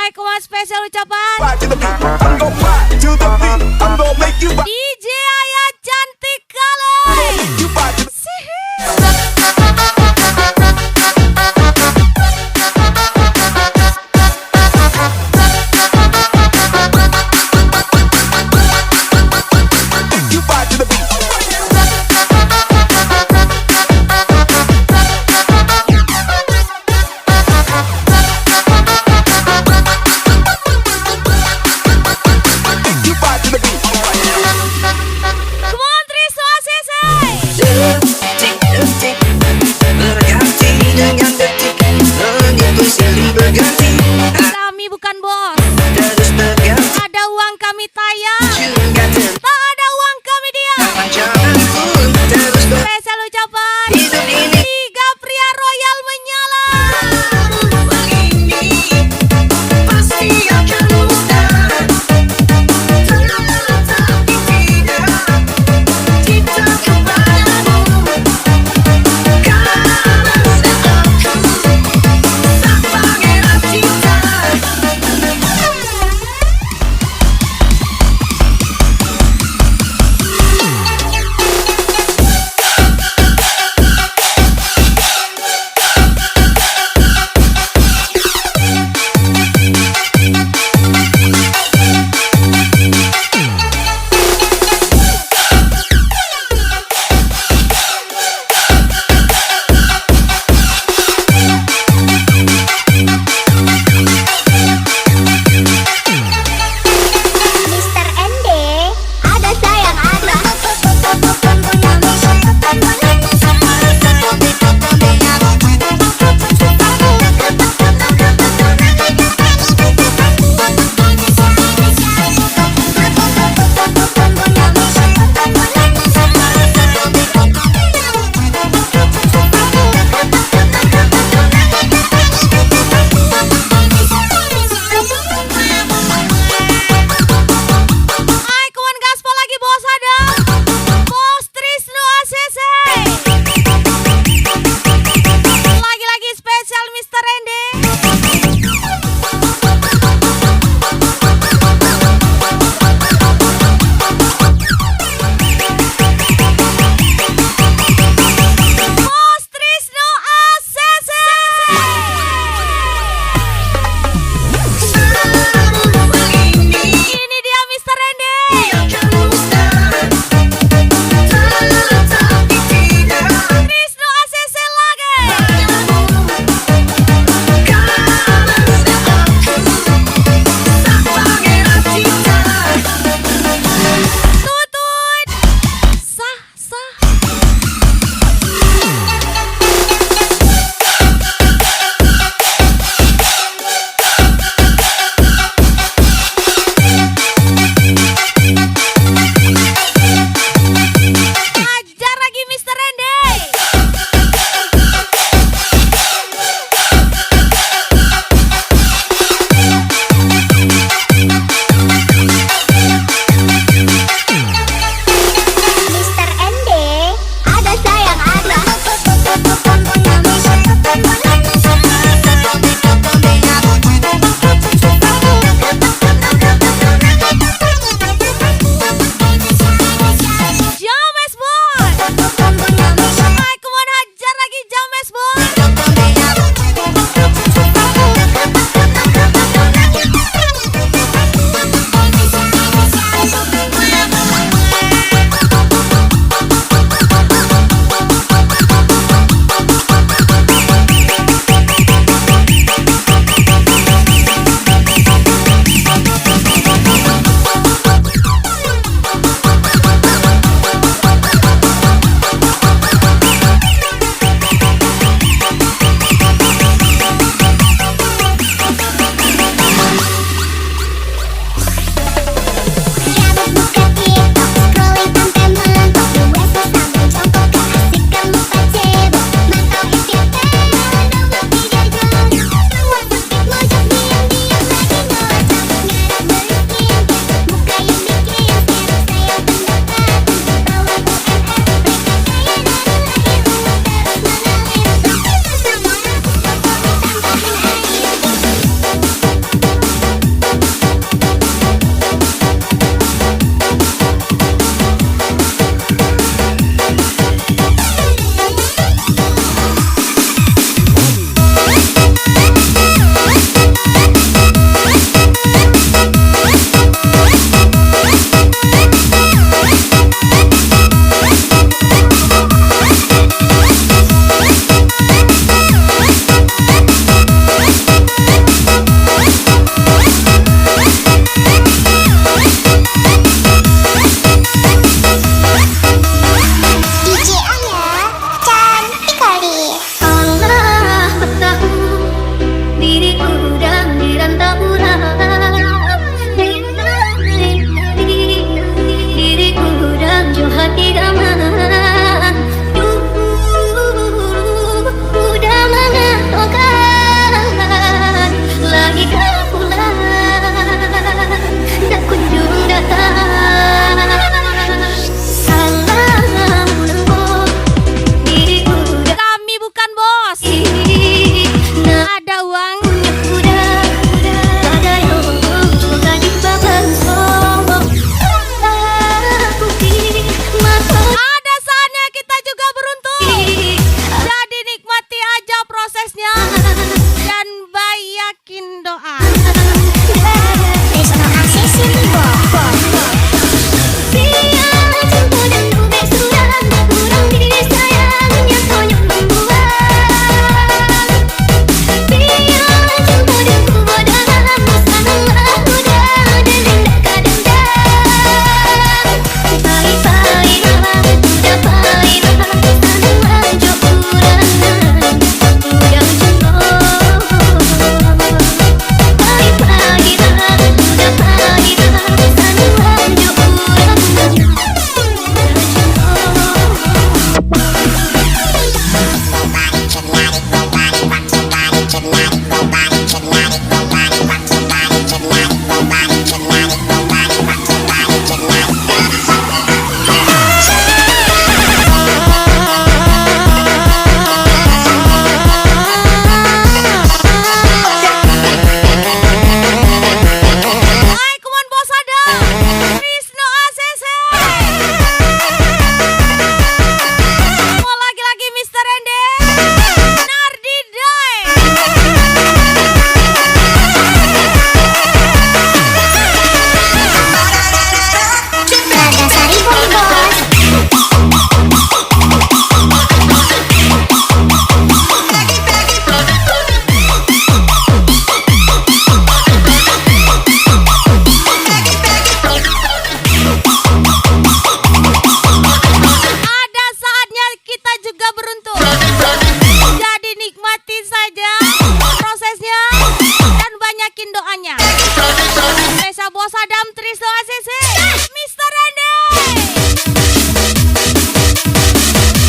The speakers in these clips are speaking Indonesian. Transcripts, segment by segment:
Assalamualaikum spesial ucapan Ride to the beat, I'm gon' ride to the beat, I'm gon' make you ride. DJ Ayah cantik kali. You ride to the You ride to the beat. You ride to the beat.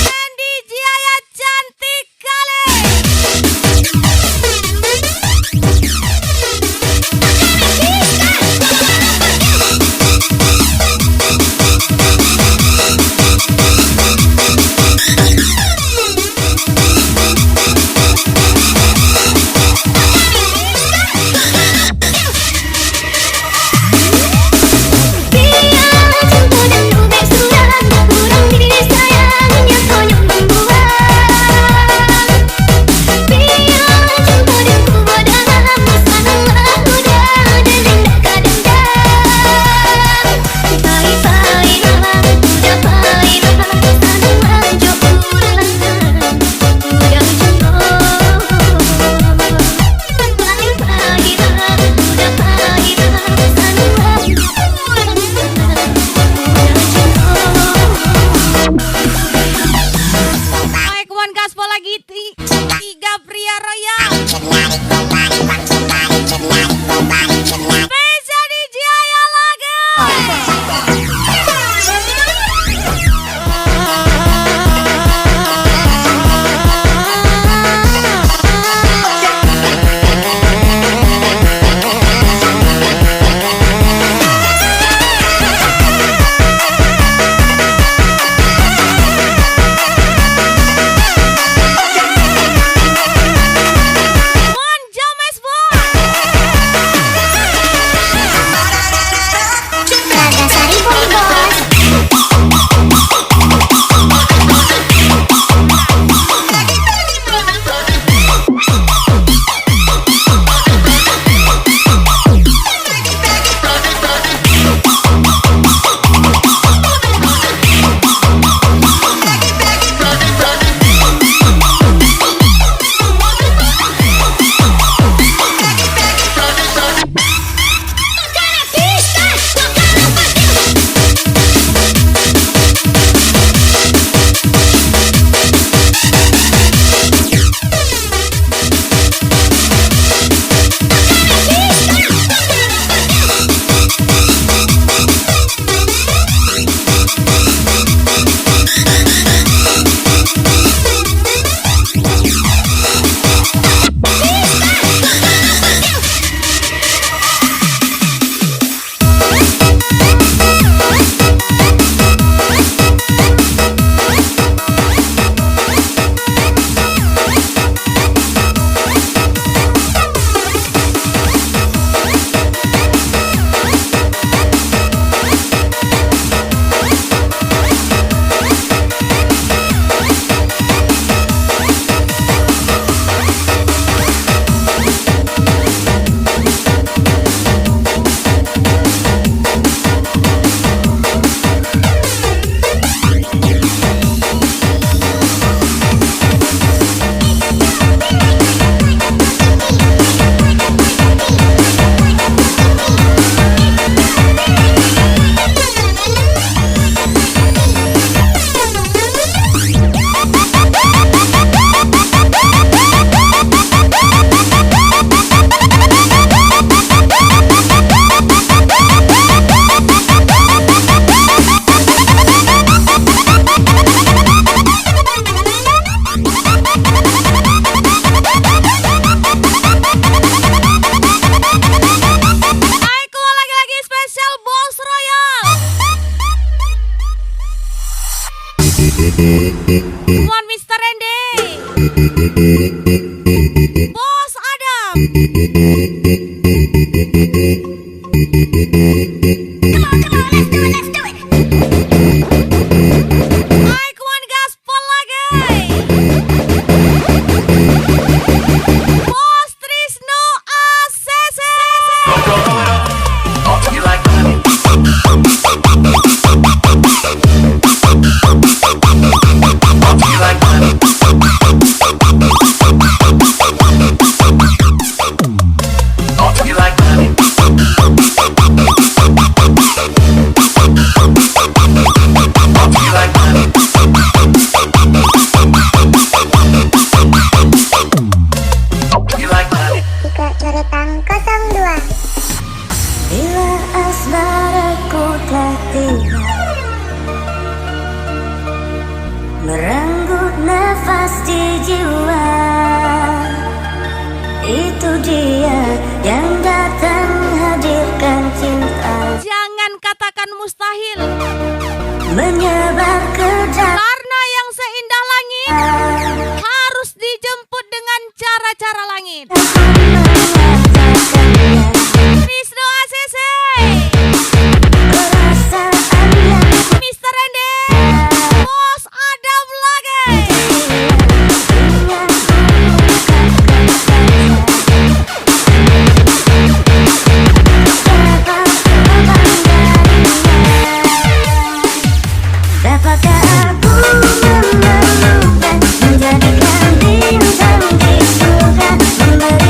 Randy Jaya cantik kali. Gaspol lagi tiga pria royal. Spesial di Jaya Laga. One Mr. Randy, Bos Adam, Mike One Gaspol lagi, Bos Trisno ACC. You like akan mustahil. menyebar ke jalan. Karena yang seindah langit harus dijemput dengan cara-cara langit. Wisnu ACC, Perasaannya Mr. Rende, Bos Adam lagi. dapatkah aku menemukan, menjadikan bintang di surga, memberi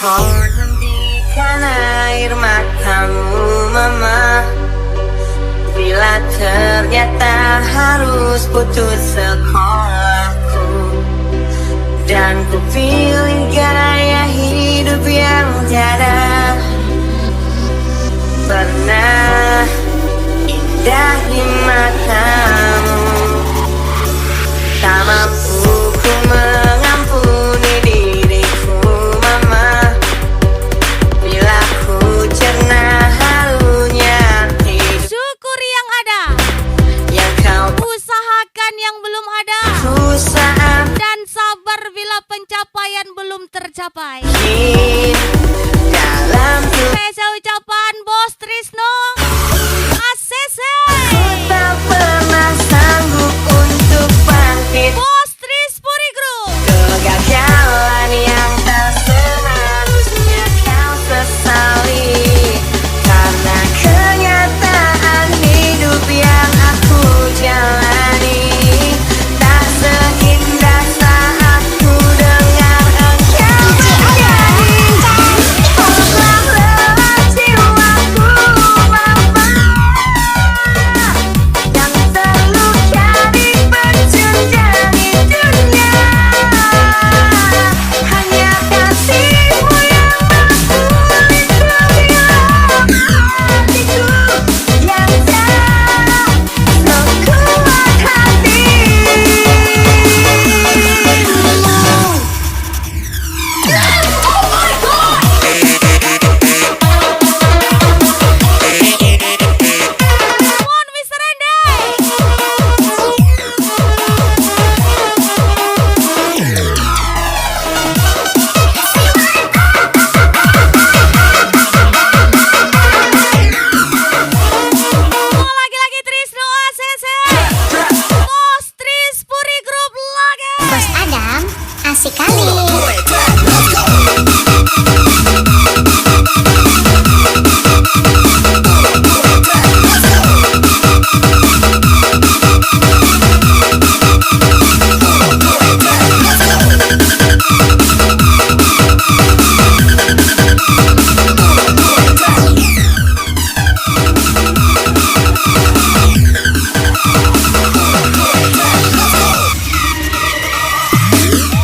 Mohon hentikan air matamu mama, bila ternyata harus putus sekolahku, dan ku pilih gaya hidup yang tiada pernah indah di matamu. Tak mampu ku mengampuni diriku mama, bila ku cerna halunya hati Syukuri yang ada, yang kau usahakan yang belum ada, saat dan sabar bila pencapaian belum tercapai. ini dalam tubuh. Spesial ucapan Bos Trisno ACC. Tak pernah sanggup untuk bangkit, Bos Tris Puri Group. kegagalan yang tak seharusnya kau sesali, karena kenyataan hidup yang aku jalani tak seindah saat ku dengar engkau bernyanyi. Telah lewat jiwaku mama, yang terluka dipenjara dunia. Hanya kasihmu yang mampu lindungi hatiku yang tak sekuat Come on, Mr. Renday. Oh, lagi-lagi Trisno ACC. Bos Tris Puri Group lagi. Bos Adam, asik kali.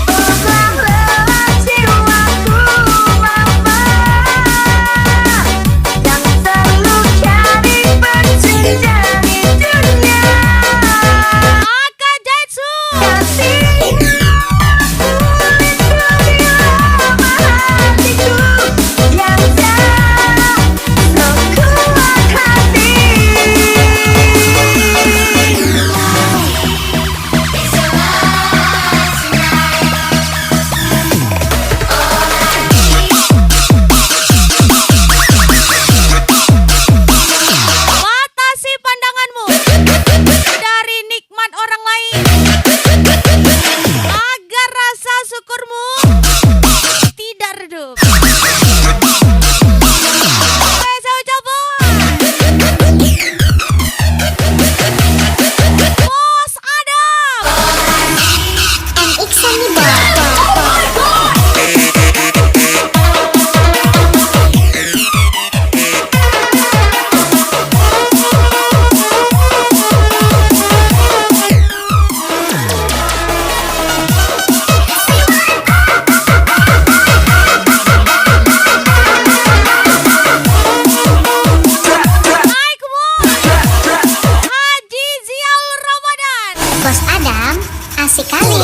Telah lewat jiwaku mama, yang terluka dipenjara dunia. Aka Jaitsu. Kasihmu lindungi hatiku yang tak sekuat hati. Batasi pandanganmu dari nikmat orang lain, agar rasa syukurmu tidak redup. Spesial ucapan Bos Adam. MX nih bos. Hai, come on. Haji Zial Ramadan. Bos Adam, asik kali.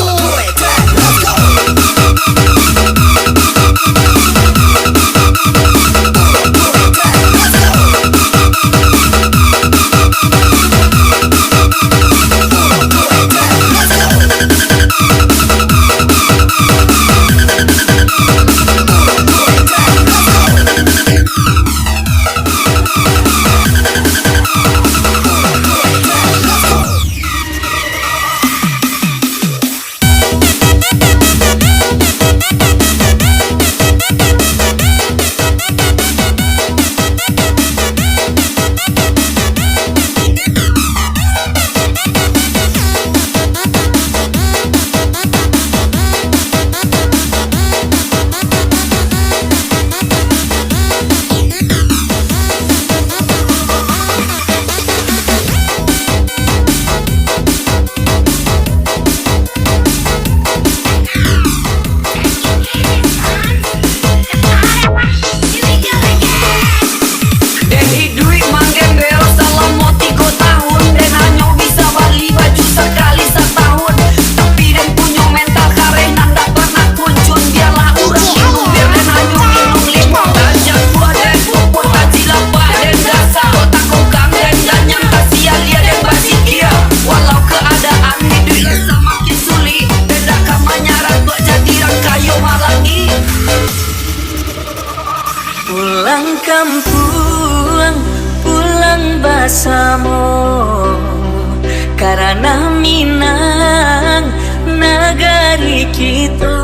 kita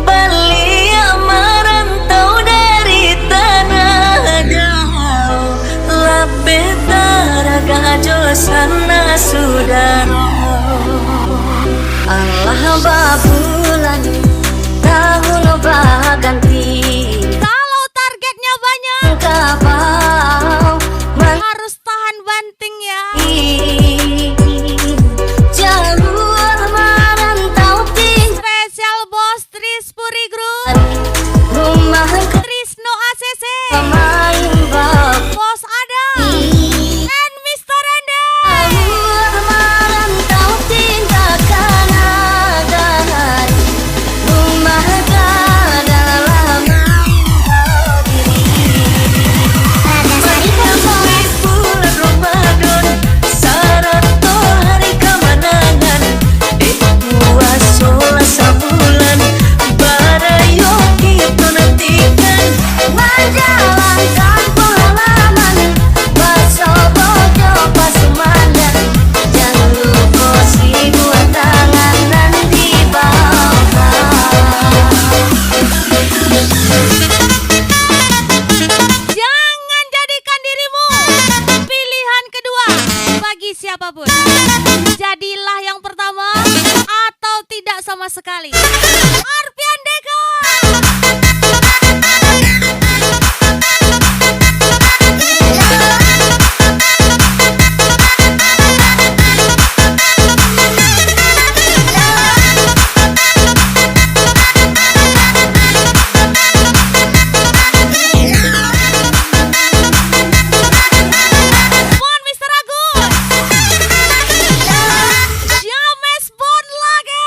Belia merantau dari tanah jauh Labe taraga jo sana sudah Allah babulan tahun baganti Kalau targetnya banyak, Kapau harus tahan banting ya. jalur merantau tinggal Spesial bos Tris Puri Group, rumah Trisno ACC, main bab Bos Adam, dan Mr. Ende. jalur merantau tinggalkan agar rumah dalam Radasari Bobo. bulan Ramadan Sarato hari kemenangan puasa sebulan Barayo kita nantikan Menjalankan pengalaman Baso bojo pasumanda Jangan lupa si buat tangan di bawah Jangan jadikan dirimu pilihan kedua bagi siapapun. Jadilah yang pertama atau tidak sama sekali. Arfian Deka. Bon Mr. Agus. James Bond lagi.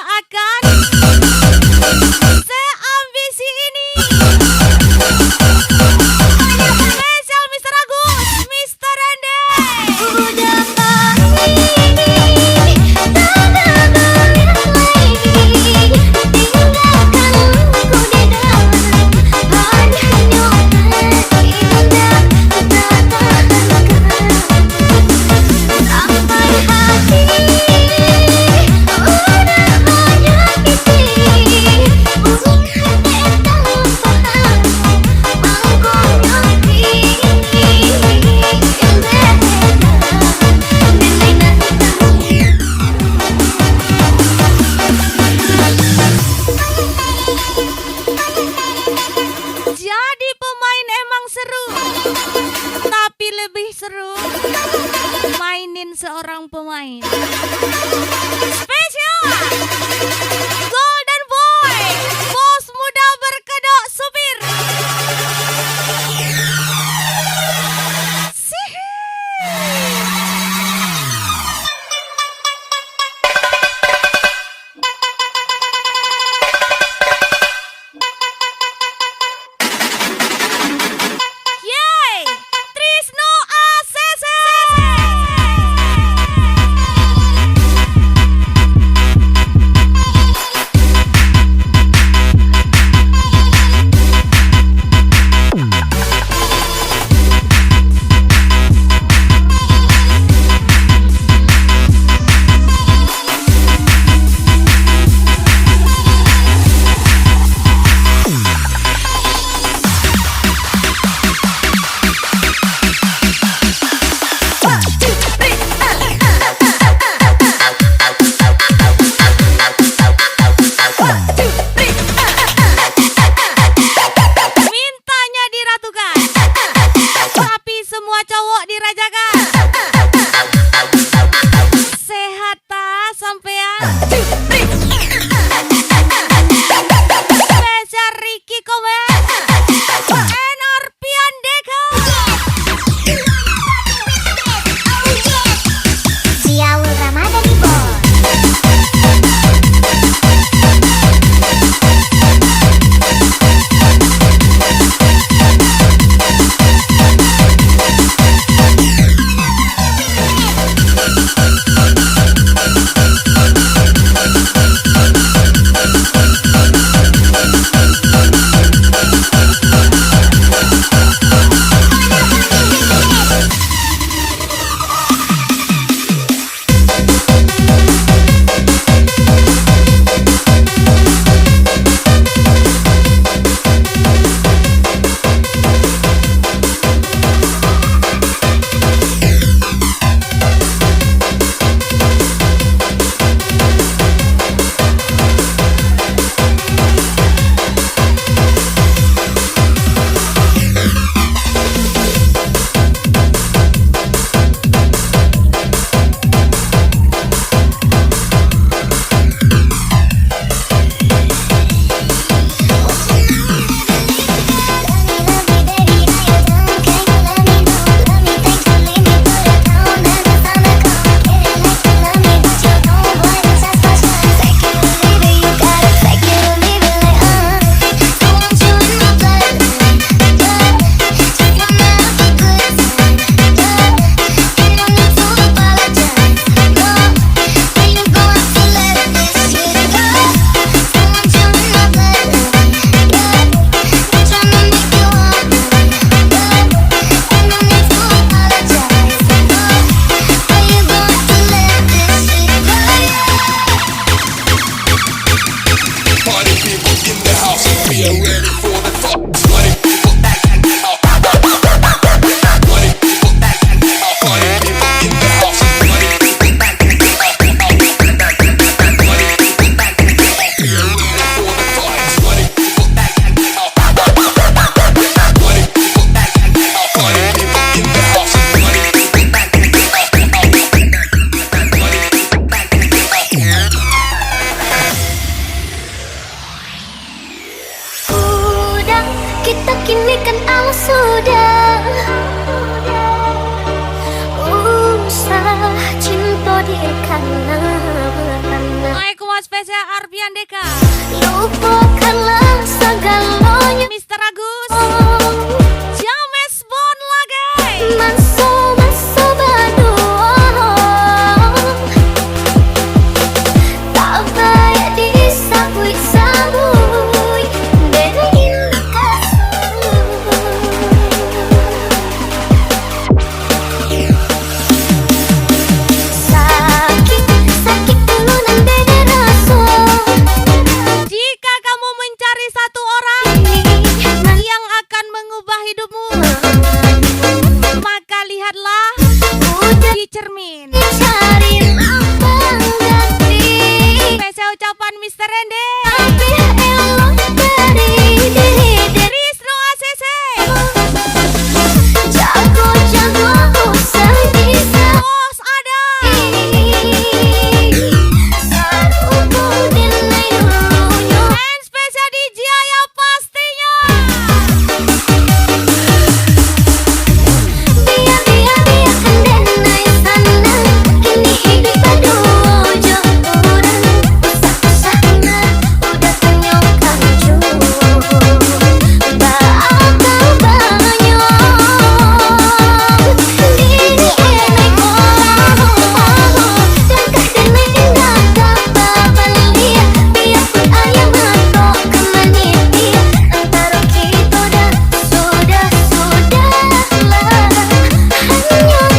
akan seambisi ini. Spesial Mr. Agus, Mr. Rende. Udah pagi, tak ada lagi. Tinggalkanku di dalam hanya indah tak tahankan. Sampai hati udah menyakiti. Bukan kita paham mangkuknya Jadi pemain emang seru, tapi lebih seru mainin seorang pemain. Spesial Golden Boy, bos muda berkedok supir. Yeay, Trisno ACC. Mintanya diratukan, tapi semua cowok dirajakan. Sehat tak sampean? Spesial Ricky Komen, Enorpian Deka. Siawul Ramadhani Boy. spesial Arbian Deka, Lupakanlah segalanya. Mr. Agus, Oh, James Bond lagi. Maso-maso berdua, tak payah disabui-sabui dengan kasut. Sakit ulunan beda rasa. Jika kamu mencari satu orang yang akan mengubah hidupmu, maka lihatlah di cermin. Cari pengganti, Spesial ucapan Mr. Rende, tapi elok dari diri. Wisnu ACC, Jago-jago usah bisa. Bos ada, Selalu dinilai dulunya. dan spesial DJ ya pastinya. Biarkan denai sana. Kini hidup aduh jodoran. Usah-usahnya udah kenyangkan bakal banyak. Diri enai kolah. Langkah denai indah tak balia. Biarpun ayam atau kemanitia. Antara kita dah sudah-sudahlah. Hanya tinggal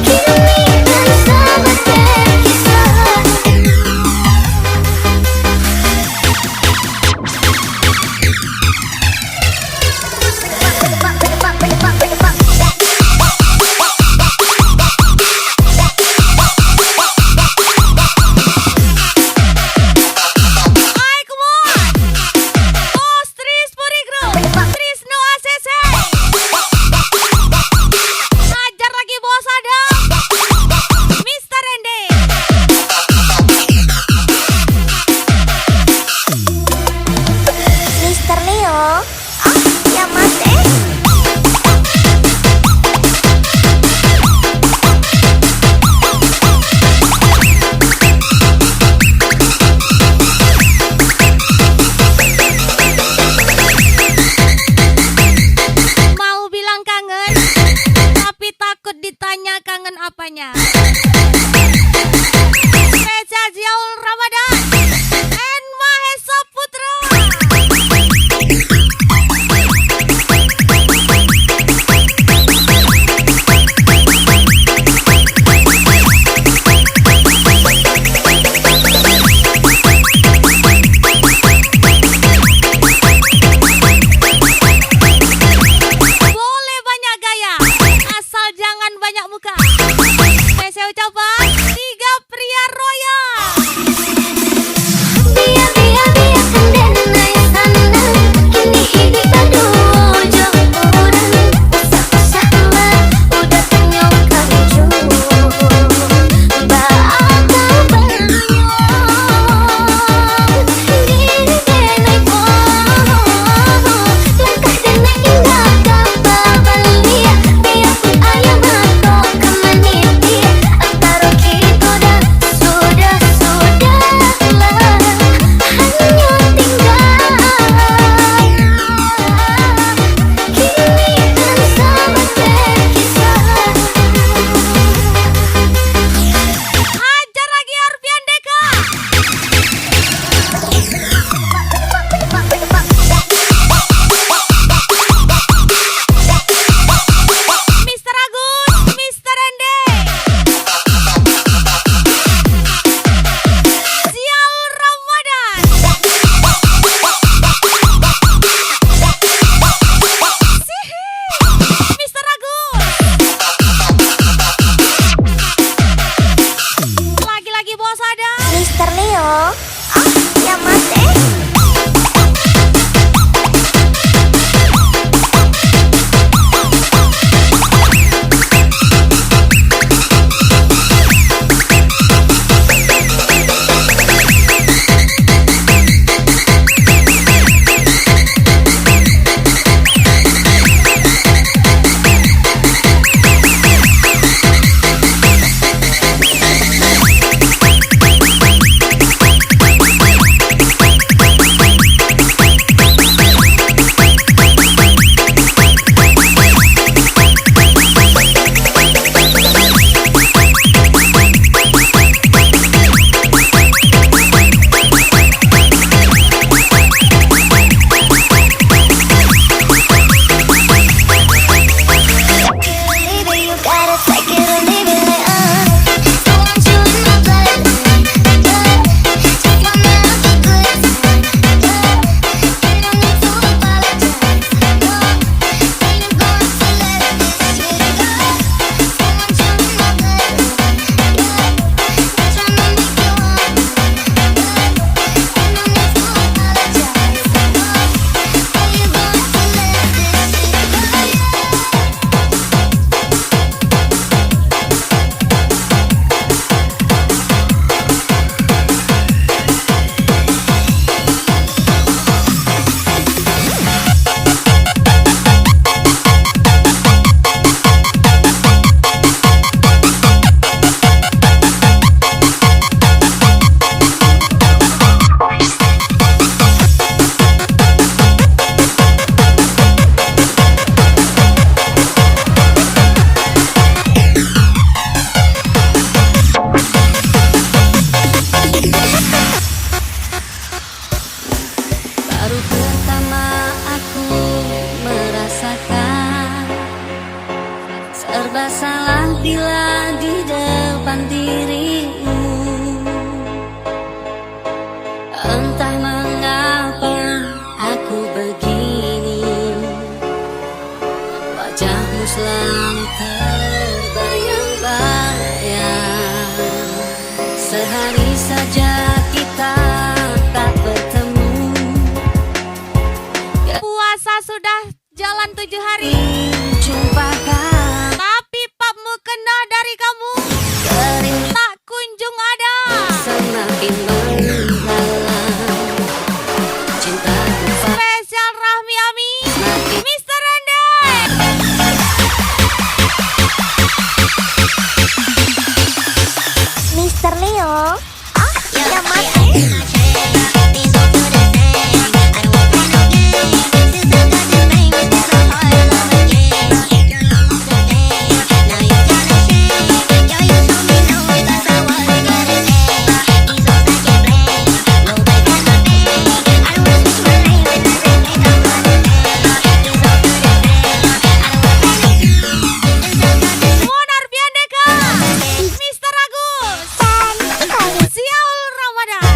kini dan sahabat Hai kemon, Bos Tris Puri Group, Trisno ACC, hajar lagi bos ada, Mr. Rende. Mr. Leo, ya mas Mau bilang kangen, tapi takut ditanya kangen apanya. Spesial Ziaul Ramadan and Mahesa Putra. Boleh banyak gaya, asal jangan banyak muka. Spesial ucapan 3 pria royal. biarkan denai sana. Kini hidup aduh jodoran. Usah-usahlah udah kenyangkan bakal banyak. Diri denai kolah. Langkah denai indah tak balia. Biarpun ayam atau kemanitia. Antara kita dah sudah-sudahlah. Hanya tinggal kini dan sahabat berkisah. Hajar lagi Arbian Deka, Mr. Agus, Mr. Rende, Ziaul Ramadan, Sihi, Mr. Agus, lagi-lagi bos ada, Mr. Leo, ya mas Sehari saja kita tak bertemu. Puasa sudah jalan 7 hari, Jumpakan tapi papmu kena dari kamu kerindu tak kunjung ada. semakin mendalam. Cintaku Spesial Rahmi Ami, semakin Mr. Rende. Mr. Leo. Ya mati. Monar Biandeka, Mr. Agus, Siaul Ramadan.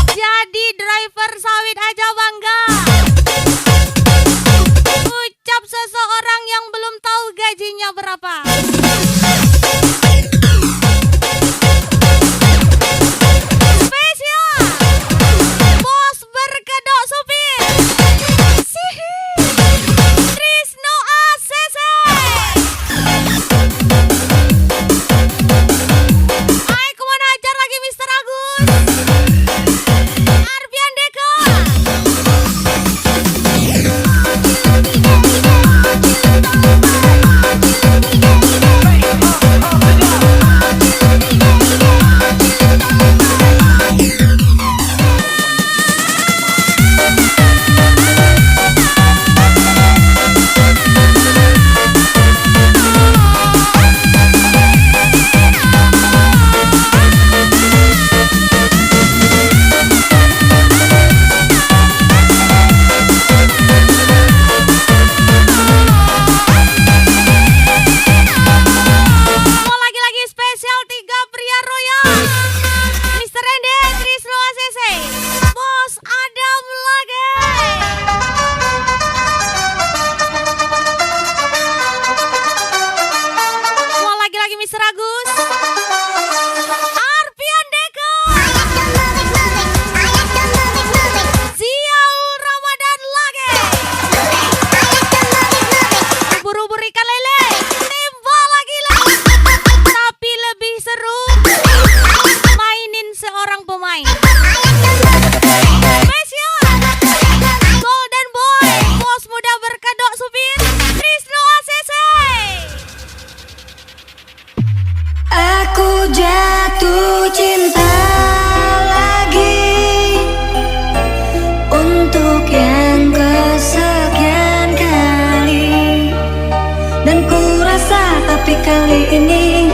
Jadi driver sawit aja bangga. Ucap seseorang yang belum tahu gajinya berapa. Spesial bos berkedok supir Sihi Trisno ACC. Hai, kemana ajar lagi Mr. Agus? Arbian Deka. Mau lagi-lagi spesial 3 pria royal. Mr. Rende, Trisno ACC, Bos Adam lagi. Mau lagi-lagi Mr. Agus, Arpian Deka, Siaul Ramadan lagi. Buru-buru ikan lele, nimba lagi lah. Tapi lebih seru mainin seorang pemain. Spesial Golden Boy, bos muda berkedok supir Trisno ACC. aku jatuh cinta lagi untuk yang kesekian kali, dan ku rasa tapi kali ini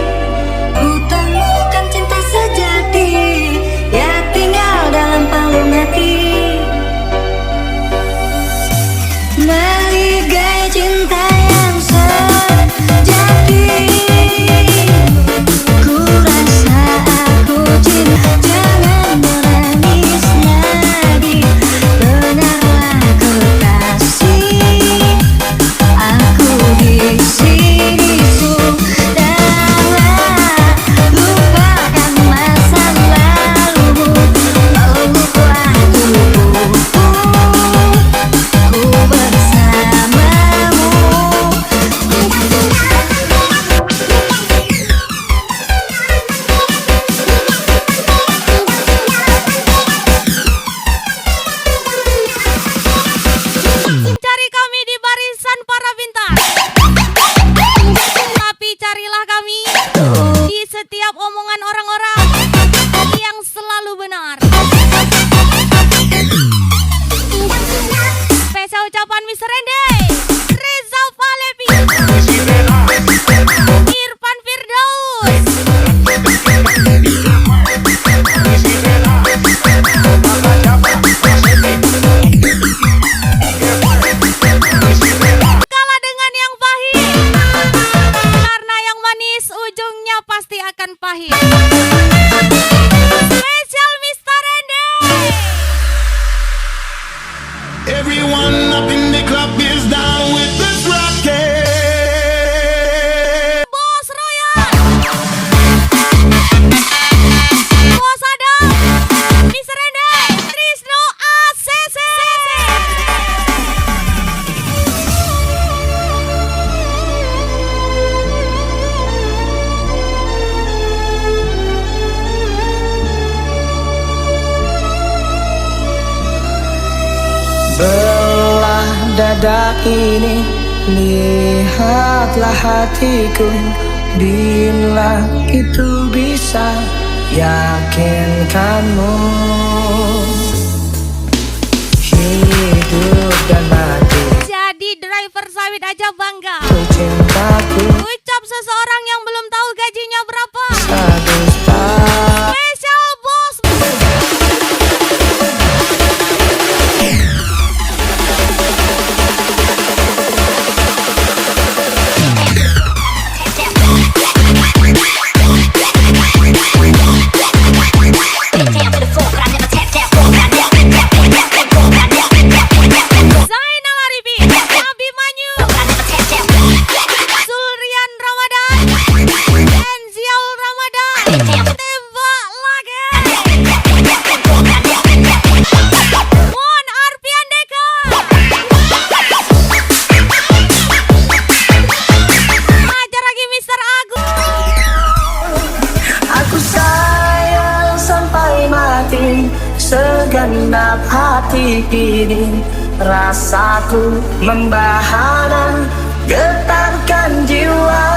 ku temukan cinta sejati yang tinggal dalam palung hati. Meligai cinta yang sejati, ku rasa aku cinta. Jangan menangis lagi, dengarlah kekasih, aku di sini sudah. Lupakan masa lalu, peluklah tubuhku, ku bersamamu. Cari kami di barisan para bintang, tapi carilah kami di setiap omongan orang-orang yang selalu benar. Spesial ucapan Mr. Rende, Reza Valepi, Irfan Firdaus, Everyone up in the club is down with this rocket. Bos Royan, Bos Adam, Mr. Rende, Trisno ACC. Belah dada ini, lihatlah hatiku. Bila itu bisa yakinkanmu, hidup dan mati Jadi driver sawit aja bangga. untuk cintaku Ucap seseorang yang belum tahu gajinya berapa. sedusta. Spesial bos. Zainal Arifin, Abimanyu, Zulrian Ramadan, Enziaul Ramadan, tembak lagi. Mon Arpian Deka, ajar lagi Mr. Agus. Aku sayang sampai mati, segenap hati ini. Rasaku membahana, getarkan jiwa.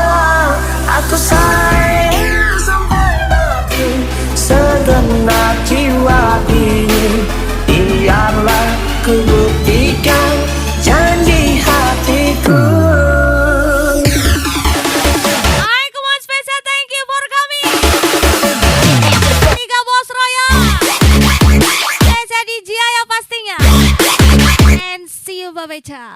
Aku sayang sampai mati, segenap jiwa ini. Biarlah ku buktikan janji hatiku. Hai, come on special thank you for coming. Tiga bos Roya. Saya DJ ya pastinya. And see you, Babeca.